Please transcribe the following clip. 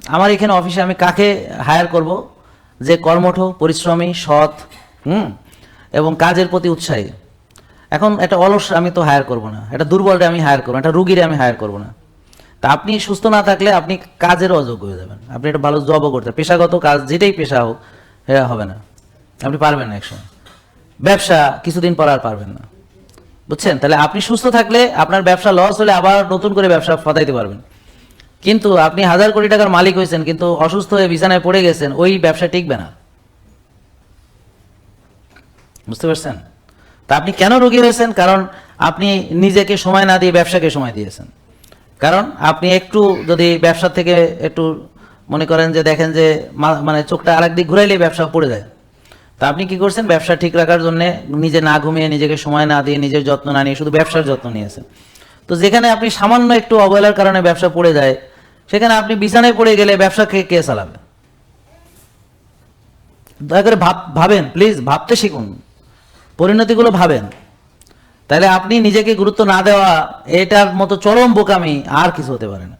আমার এখানে অফিসে আমি কাকে হায়ার করব? যে কর্মঠ, পরিশ্রমী, সৎ, এবং কাজের প্রতি উৎসাহী। এখন একটা অলস আমি তো হায়ার করব না, একটা দুর্বলরে আমি হায়ার করবো না, একটা রুগীরে আমি হায়ার করব না। তা আপনি সুস্থ না থাকলে আপনি কাজেরও অযোগ্য হয়ে যাবেন। আপনি একটা ভালো জবও করতে, পেশাগত কাজ যেটাই পেশা হোক, এটা হবে না, আপনি পারবেন না একসময়। ব্যবসা কিছুদিন পর আর পারবেন না, বুঝছেন? তাহলে আপনি সুস্থ থাকলে আপনার ব্যবসা লস হলে আবার নতুন করে ব্যবসা ফাতাইতে পারবেন। কিন্তু আপনি 1000 কোটি টাকার মালিক হয়েছেন কিন্তু অসুস্থ হয়ে বিছানায় পড়ে গেছেন, ওই ব্যবসা টিকবে না। বুঝতে পারছেন? তা আপনি কেন রোগী হয়েছেন? কারণ আপনি নিজেকে সময় না দিয়ে ব্যবসাকে সময় দিয়েছেন। কারণ আপনি একটু যদি ব্যবসা থেকে একটু মনে করেন যে দেখেন যে মানে চোখটা আরেক দিক ঘুরাইলে ব্যবসা পড়ে যায়। তা আপনি কি করছেন? ব্যবসা ঠিক রাখার জন্য নিজে না ঘুমিয়ে, নিজেকে সময় না দিয়ে, নিজের যত্ন না নিয়ে শুধু ব্যবসার যত্ন নিয়েছেন। তো যেখানে আপনি সামান্য একটু অবহেলার কারণে ব্যবসা পড়ে যায়, সেখানে আপনি বিছানায় পড়ে গেলে ব্যবসা কে চালাবে? দয়া করে ভাবেন প্লিজ, ভাবতে শিখুন, পরিণতিগুলো ভাবেন। তাহলে আপনি নিজেকে গুরুত্ব না দেওয়া, এটার মতো চরম বোকামি আর কিছু হতে পারে না।